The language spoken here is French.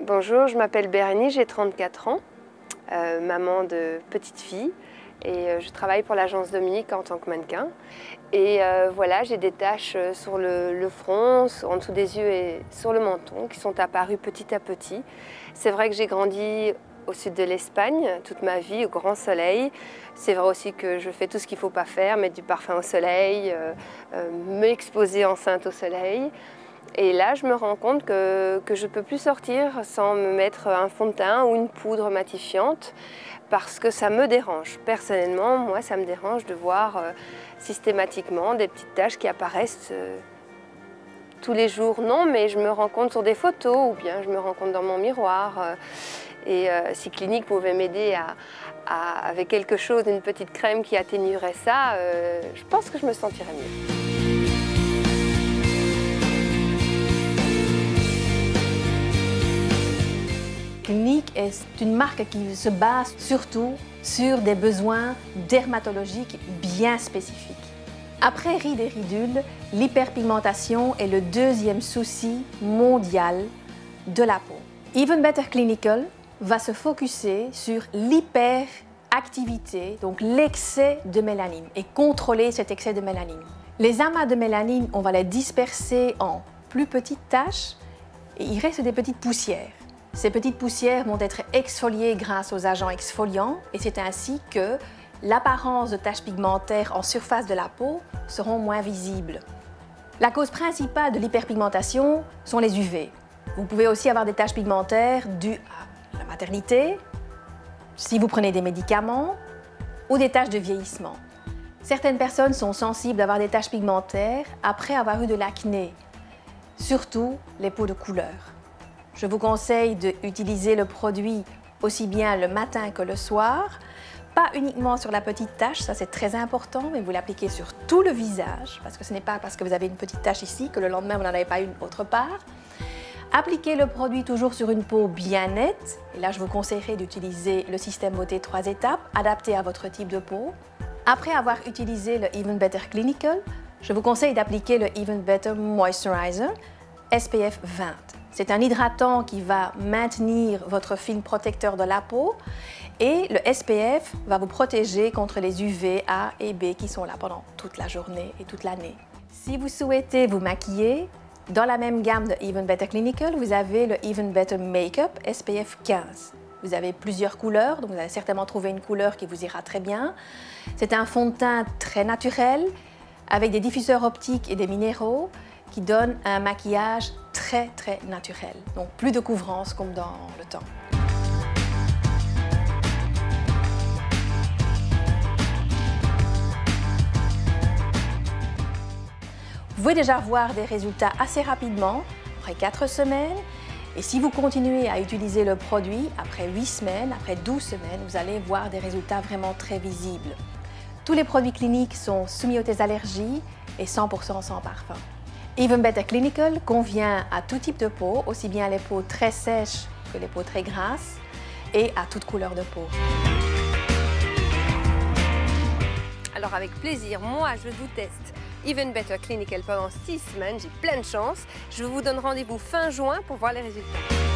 Bonjour, je m'appelle Bérénice, j'ai 34 ans, maman de petite fille et je travaille pour l'agence Dominique en tant que mannequin. Et voilà, j'ai des taches sur le front, en dessous des yeux et sur le menton qui sont apparues petit à petit. C'est vrai que j'ai grandi au sud de l'Espagne toute ma vie, au grand soleil. C'est vrai aussi que je fais tout ce qu'il ne faut pas faire, mettre du parfum au soleil, m'exposer enceinte au soleil. Et là, je me rends compte que je ne peux plus sortir sans me mettre un fond de teint ou une poudre matifiante parce que ça me dérange. Personnellement, moi, ça me dérange de voir systématiquement des petites taches qui apparaissent tous les jours. Non, mais je me rends compte sur des photos ou bien je me rends compte dans mon miroir. Et si Clinique pouvait m'aider avec quelque chose, une petite crème qui atténuerait ça, je pense que je me sentirais mieux. Clinique est une marque qui se base surtout sur des besoins dermatologiques bien spécifiques. Après rides et ridules, l'hyperpigmentation est le deuxième souci mondial de la peau. Even Better Clinical va se focuser sur l'hyperactivité, donc l'excès de mélanine, et contrôler cet excès de mélanine. Les amas de mélanine, on va les disperser en plus petites taches et il reste des petites poussières. Ces petites poussières vont être exfoliées grâce aux agents exfoliants et c'est ainsi que l'apparence de taches pigmentaires en surface de la peau seront moins visibles. La cause principale de l'hyperpigmentation sont les UV. Vous pouvez aussi avoir des taches pigmentaires dues à la maternité, si vous prenez des médicaments ou des taches de vieillissement. Certaines personnes sont sensibles à avoir des taches pigmentaires après avoir eu de l'acné, surtout les peaux de couleur. Je vous conseille d'utiliser le produit aussi bien le matin que le soir, pas uniquement sur la petite tache, ça c'est très important, mais vous l'appliquez sur tout le visage, parce que ce n'est pas parce que vous avez une petite tache ici que le lendemain vous n'en avez pas une autre part. Appliquez le produit toujours sur une peau bien nette, et là je vous conseillerais d'utiliser le système beauté 3 étapes, adapté à votre type de peau. Après avoir utilisé le Even Better Clinical, je vous conseille d'appliquer le Even Better Moisturizer SPF 20. C'est un hydratant qui va maintenir votre film protecteur de la peau et le SPF va vous protéger contre les UV A et B qui sont là pendant toute la journée et toute l'année. Si vous souhaitez vous maquiller, dans la même gamme de Even Better Clinical, vous avez le Even Better Makeup SPF 15. Vous avez plusieurs couleurs, donc vous allez certainement trouver une couleur qui vous ira très bien. C'est un fond de teint très naturel avec des diffuseurs optiques et des minéraux qui donne un maquillage très naturel. Donc plus de couvrance comme dans le temps. Vous pouvez déjà voir des résultats assez rapidement, après 4 semaines. Et si vous continuez à utiliser le produit, après 8 semaines, après 12 semaines, vous allez voir des résultats vraiment très visibles. Tous les produits cliniques sont soumis aux allergies et 100% sans parfum. Even Better Clinical convient à tout type de peau, aussi bien les peaux très sèches que les peaux très grasses et à toute couleur de peau. Alors avec plaisir, moi je vous teste Even Better Clinical pendant 6 semaines, j'ai plein de chance. Je vous donne rendez-vous fin juin pour voir les résultats.